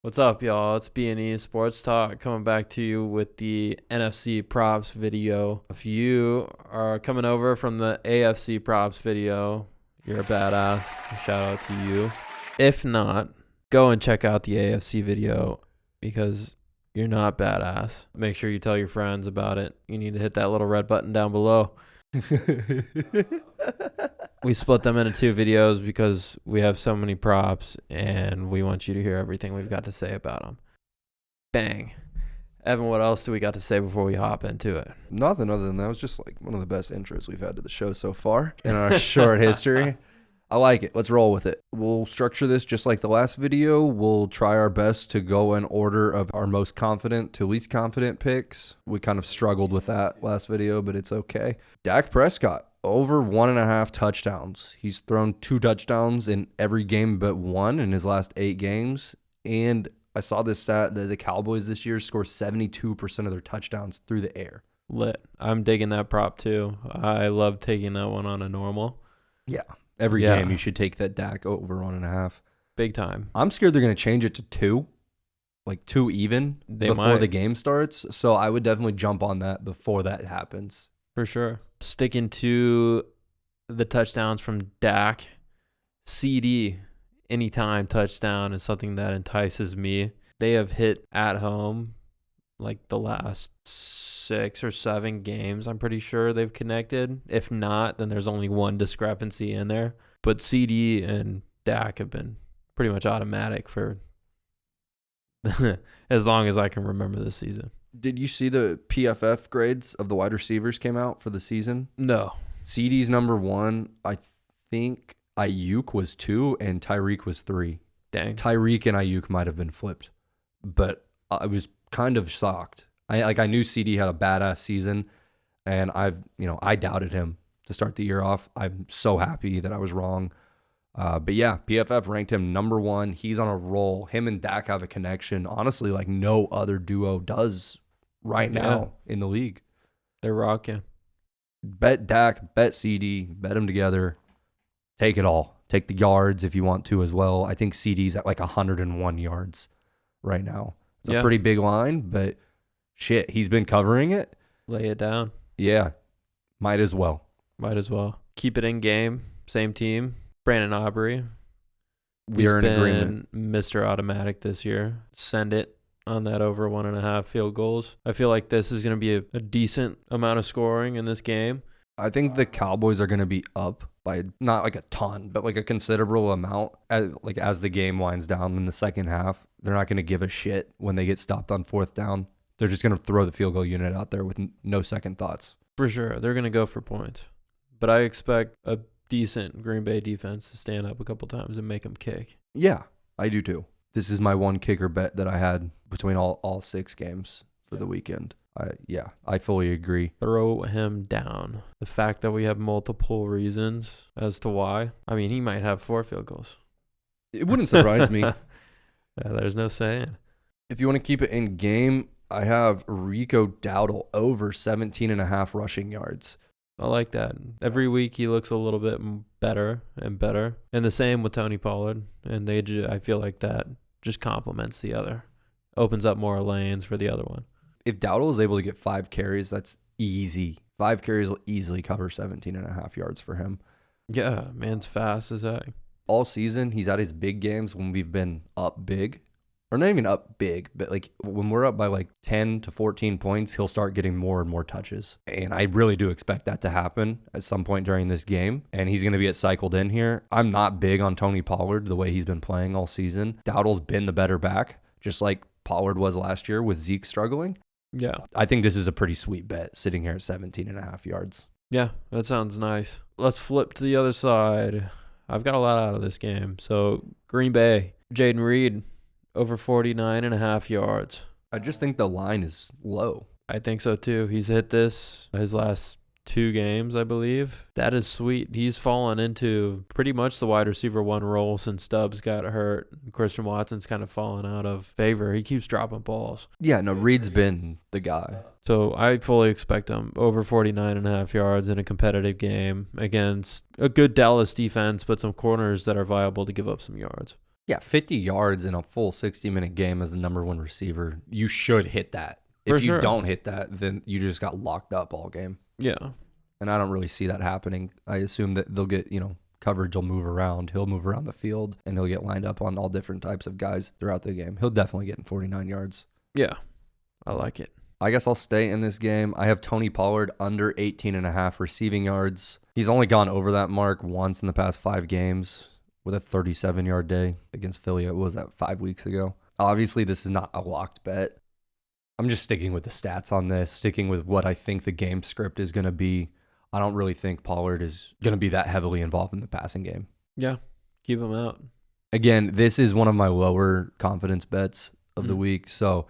What's up, y'all? It's B&E Sports Talk coming back to you with the NFC Props video. If you are coming over from the AFC Props video, you're a badass. Shout out to you. If not, go and check out the AFC video because you're not badass. Make sure you tell your friends about it. You need to hit that little red button down below. We split them into two videos because we have so many props and we want you to hear everything we've got to say about them. Bang. Evan, what else do we got to say before we hop into it? Nothing other than that. It was just like one of the best intros we've had to the show so far in our short history. I like it. Let's roll with it. We'll structure this just like the last video. We'll try our best to go in order of our most confident to least confident picks. We kind of struggled with that last video, but it's okay. Dak Prescott, over 1.5 touchdowns. He's thrown 2 touchdowns in every game but one in his last 8 games. And I saw this stat that the Cowboys this year score 72% of their touchdowns through the air. Lit. I'm digging that prop too. I love taking that one on a normal. Yeah. Every game you should take that Dak over 1.5. Big time. I'm scared they're going to change it to 2. Like 2 even before the game starts. So I would definitely jump on that before that happens. For sure. Sticking to the touchdowns from Dak, Ceedee anytime touchdown is something that entices me. They have hit at home like the last 6 or 7 games. I'm pretty sure they've connected. If not, then there's only one discrepancy in there. But Ceedee and Dak have been pretty much automatic for as long as I can remember this season. Did you see the PFF grades of the wide receivers came out for the season? No. CeeDee's number 1. I think Ayuk was 2 and Tyreek was 3. Dang. Tyreek and Ayuk might have been flipped, but I was kind of shocked. I knew Ceedee had a badass season, and I doubted him to start the year off. I'm so happy that I was wrong. But yeah, PFF ranked him number 1. He's on a roll. Him and Dak have a connection, honestly, like no other duo does right now in the league. They're rocking. Bet Dak, bet Ceedee, bet them together. Take it all. Take the yards if you want to as well. I think Ceedee's at like 101 yards right now. It's a pretty big line, but shit, he's been covering it. Lay it down. Yeah, might as well. Might as well. Keep it in game. Same team. Brandon Aubrey. We are in agreement. Mr. Automatic this year. Send it on that over 1.5 field goals. I feel like this is going to be a decent amount of scoring in this game. I think the Cowboys are going to be up by not like a ton, but like a considerable amount as the game winds down in the second half. They're not going to give a shit when they get stopped on 4th down. They're just going to throw the field goal unit out there with no second thoughts. For sure. They're going to go for points. But I expect a decent Green Bay defense to stand up a couple times and make them kick. Yeah, I do too. This is my one kicker bet that I had between all 6 games for the weekend. I fully agree. Throw him down. The fact that we have multiple reasons as to why. I mean, he might have 4 field goals. It wouldn't surprise me. There's no saying. If you want to keep it in game, I have Rico Dowdle over 17.5 rushing yards. I like that. Every week he looks a little bit better and better. And the same with Tony Pollard. And I feel like that just complements the other. Opens up more lanes for the other one. If Dowdle is able to get 5 carries, that's easy. 5 carries will easily cover 17.5 yards for him. Yeah, man's fast as heck. All season, he's at his big games when we've been up big. Or not even up big, but like when we're up by like 10 to 14 points, he'll start getting more and more touches. And I really do expect that to happen at some point during this game. And he's going to get cycled in here. I'm not big on Tony Pollard the way he's been playing all season. Dowdle's been the better back, just like Pollard was last year with Zeke struggling. Yeah. I think this is a pretty sweet bet sitting here at 17.5 yards. Yeah, that sounds nice. Let's flip to the other side. I've got a lot out of this game. So Green Bay, Jaden Reed. Over 49.5 yards. I just think the line is low. I think so too. He's hit this his last 2 games, I believe. That is sweet. He's fallen into pretty much the wide receiver 1 role since Stubbs got hurt. Christian Watson's kind of fallen out of favor. He keeps dropping balls. Yeah, no, Reed's been the guy. So I fully expect him over 49.5 yards in a competitive game against a good Dallas defense, but some corners that are viable to give up some yards. Yeah, 50 yards in a full 60-minute game as the number one receiver. You should hit that. For If you sure. don't hit that, then you just got locked up all game. Yeah. And I don't really see that happening. I assume that they'll get, coverage will move around. He'll move around the field, and he'll get lined up on all different types of guys throughout the game. He'll definitely get in 49 yards. Yeah. I like it. I guess I'll stay in this game. I have Tony Pollard under 18.5 receiving yards. He's only gone over that mark once in the past 5 games with a 37-yard day against Philly. What was that, 5 weeks ago? Obviously, this is not a locked bet. I'm just sticking with the stats on this, sticking with what I think the game script is going to be. I don't really think Pollard is going to be that heavily involved in the passing game. Yeah. Keep him out. Again, this is one of my lower confidence bets of the week, so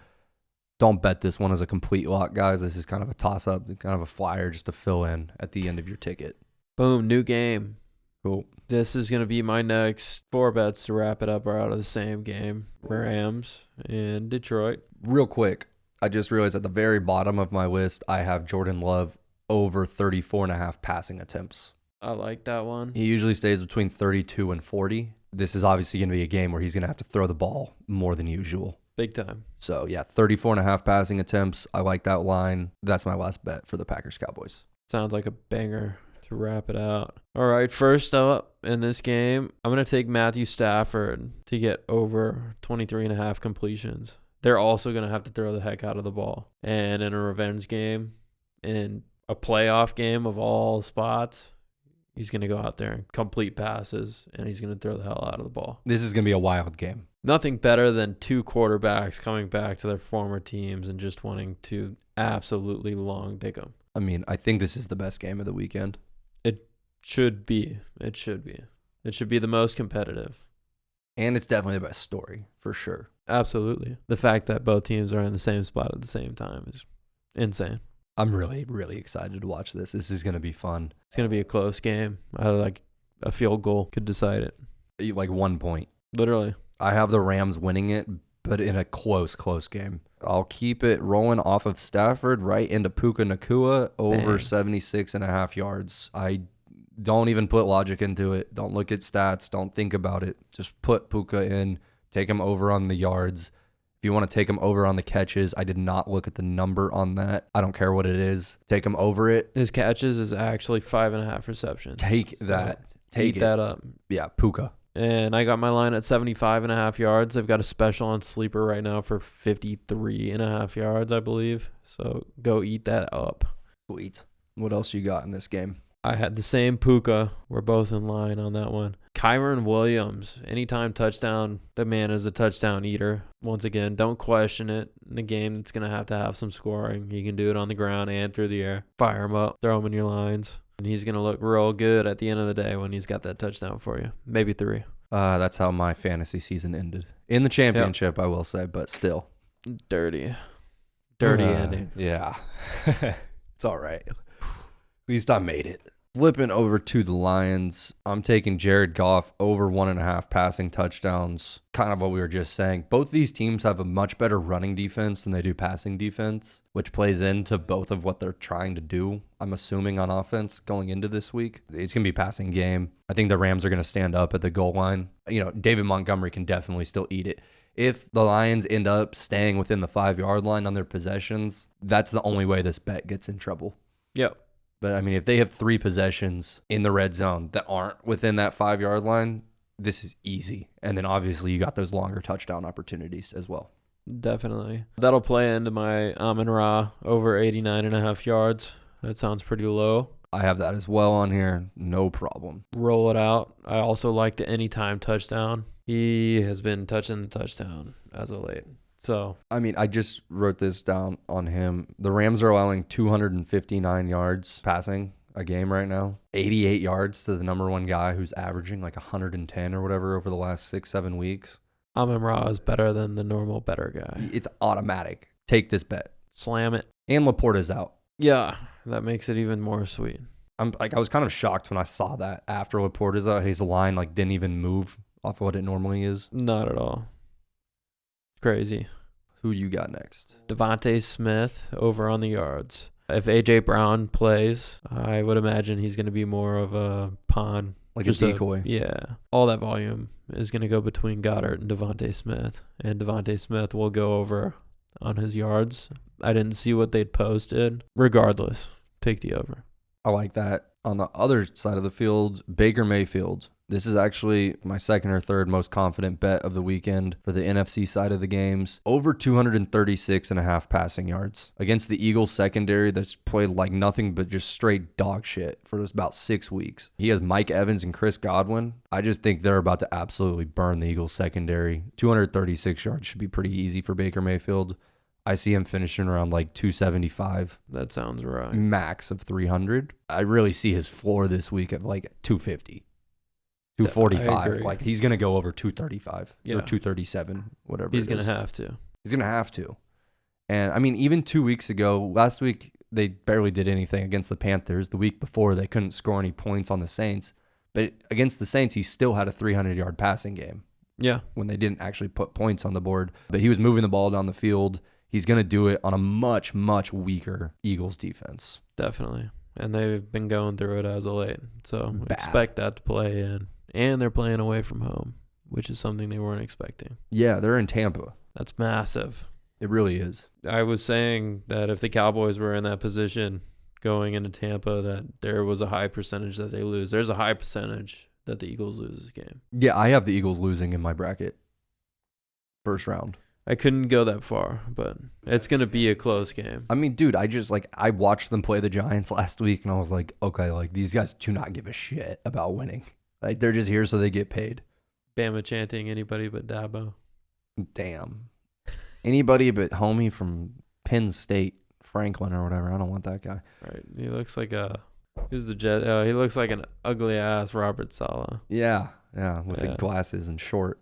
don't bet this one as a complete lock, guys. This is kind of a toss-up, kind of a flyer just to fill in at the end of your ticket. Boom. New game. Cool. This is going to be my next 4 bets to wrap it up are out of the same game. Rams and Detroit. Real quick, I just realized at the very bottom of my list, I have Jordan Love over 34.5 passing attempts. I like that one. He usually stays between 32 and 40. This is obviously going to be a game where he's going to have to throw the ball more than usual. Big time. So, yeah, 34.5 passing attempts. I like that line. That's my last bet for the Packers-Cowboys. Sounds like a banger to wrap it out. All right, first up in this game, I'm going to take Matthew Stafford to get over 23.5 completions. They're also going to have to throw the heck out of the ball. And in a revenge game, in a playoff game of all spots, he's going to go out there and complete passes, and he's going to throw the hell out of the ball. This is going to be a wild game. Nothing better than 2 quarterbacks coming back to their former teams and just wanting to absolutely long dig them. I mean, I think this is the best game of the weekend. It should be. It should be. It should be the most competitive. And it's definitely the best story, for sure. Absolutely. The fact that both teams are in the same spot at the same time is insane. I'm really, really excited to watch this. This is going to be fun. It's going to be a close game. I like a field goal could decide it. Like 1 point. Literally. I have the Rams winning it, but in a close game. I'll keep it rolling off of Stafford right into Puka Nacua over 76.5 yards. I don't even put logic into it. Don't look at stats. Don't think about it. Just put Puka in. Take him over on the yards. If you want to take him over on the catches, I did not look at the number on that. I don't care what it is. Take him over it. His catches is actually 5.5 receptions. Take that. Take Eat that up. Yeah, Puka. And I got my line at 75.5 yards. I've got a special on Sleeper right now for 53.5 yards, I believe. So go eat that up. Sweet. What else you got in this game? I had the same Puka. We're both in line on that one. Kyron Williams, anytime touchdown, the man is a touchdown eater. Once again, don't question it. In the game that's going to have some scoring. He can do it on the ground and through the air. Fire him up. Throw him in your lines. And he's going to look real good at the end of the day when he's got that touchdown for you. Maybe 3. That's how my fantasy season ended. In the championship, I will say, but still. Dirty ending. Yeah. It's all right. At least I made it. Flipping over to the Lions, I'm taking Jared Goff over 1.5 passing touchdowns. Kind of what we were just saying. Both these teams have a much better running defense than they do passing defense, which plays into both of what they're trying to do, I'm assuming, on offense going into this week. It's going to be a passing game. I think the Rams are going to stand up at the goal line. David Montgomery can definitely still eat it. If the Lions end up staying within the 5-yard line on their possessions, that's the only way this bet gets in trouble. Yep. But, I mean, if they have 3 possessions in the red zone that aren't within that 5-yard line, this is easy. And then, obviously, you got those longer touchdown opportunities as well. Definitely. That'll play into my Amon-Ra over 89.5 yards. That sounds pretty low. I have that as well on here. No problem. Roll it out. I also like the anytime touchdown. He has been touching the touchdown as of late. So, I mean, I just wrote this down on him. The Rams are allowing 259 yards passing a game right now. 88 yards to the number one guy who's averaging like 110 or whatever over the last 6-7 weeks. Amon-Ra is better than the normal better guy. It's automatic. Take this bet. Slam it. And Laporta's out. Yeah, that makes it even more sweet. I was kind of shocked when I saw that after Laporta's out. His line didn't even move off of what it normally is. Not at all. Crazy. Who you got next? Devontae Smith over on the yards. If A.J. Brown plays, I would imagine he's going to be more of a pawn Like a decoy. Yeah. All that volume is going to go between Goddard and Devontae Smith. And Devontae Smith will go over on his yards. I didn't see what they'd posted. Regardless, take the over. I like that. On the other side of the field, Baker Mayfield. This is actually my second or third most confident bet of the weekend for the NFC side of the games. Over 236.5 passing yards against the Eagles secondary that's played like nothing but just straight dog shit for about 6 weeks. He has Mike Evans and Chris Godwin. I just think they're about to absolutely burn the Eagles secondary. 236 yards should be pretty easy for Baker Mayfield. I see him finishing around like 275. That sounds right. Max of 300. I really see his floor this week at like 250. 245. Like he's going to go over 235 or 237, whatever. He's going to have to. He's going to have to. And I mean, even 2 weeks ago, last week, they barely did anything against the Panthers. The week before, they couldn't score any points on the Saints. But against the Saints, he still had a 300-yard passing game. Yeah. When they didn't actually put points on the board. But he was moving the ball down the field. He's going to do it on a much, much weaker Eagles defense. Definitely. And they've been going through it as of late. So expect that to play in. And they're playing away from home, which is something they weren't expecting. Yeah, they're in Tampa. That's massive. It really is. I was saying that if the Cowboys were in that position going into Tampa, that there was a high percentage that they lose. There's a high percentage that the Eagles lose this game. Yeah, I have the Eagles losing in my bracket. First round. I couldn't go that far, but it's going to be a close game. I mean, dude, I watched them play the Giants last week, and I was like, okay, like these guys do not give a shit about winning. Like they're just here so they get paid. Bama chanting anybody but Dabo. Damn. Anybody but homie from Penn State, Franklin or whatever. I don't want that guy. Right. He looks like who's the Jet? He looks like an ugly ass Robert Saleh. Yeah. With the glasses and short.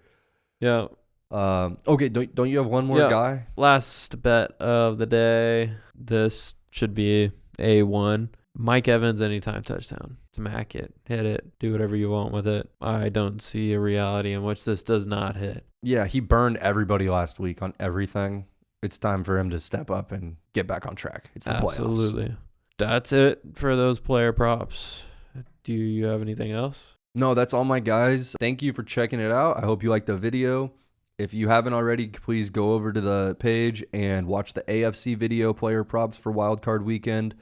Yeah. Okay. Don't you have one more guy? Last bet of the day. This should be A1. Mike Evans anytime touchdown. Smack it. Hit it. Do whatever you want with it. I don't see a reality in which this does not hit. Yeah, he burned everybody last week on everything. It's time for him to step up and get back on track. It's the playoffs. Absolutely. That's it for those player props. Do you have anything else? No, that's all my guys. Thank you for checking it out. I hope you liked the video. If you haven't already, please go over to the page and watch the AFC video player props for Wildcard Weekend.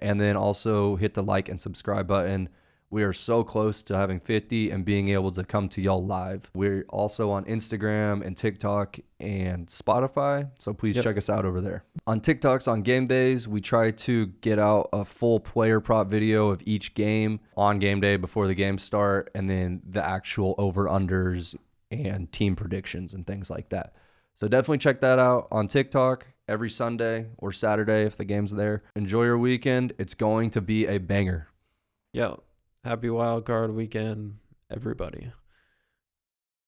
And then also hit the like and subscribe button. We are so close to having 50 and being able to come to y'all live. We're also on Instagram and TikTok and Spotify, so please check us out over there. On TikToks on game days, we try to get out a full player prop video of each game on game day before the games start, and then the actual over-unders and team predictions and things like that. So definitely check that out on TikTok every Sunday or Saturday if the game's there. Enjoy your weekend. It's going to be a banger. Yeah. Happy Wildcard Weekend, everybody.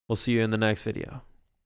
We'll see you in the next video.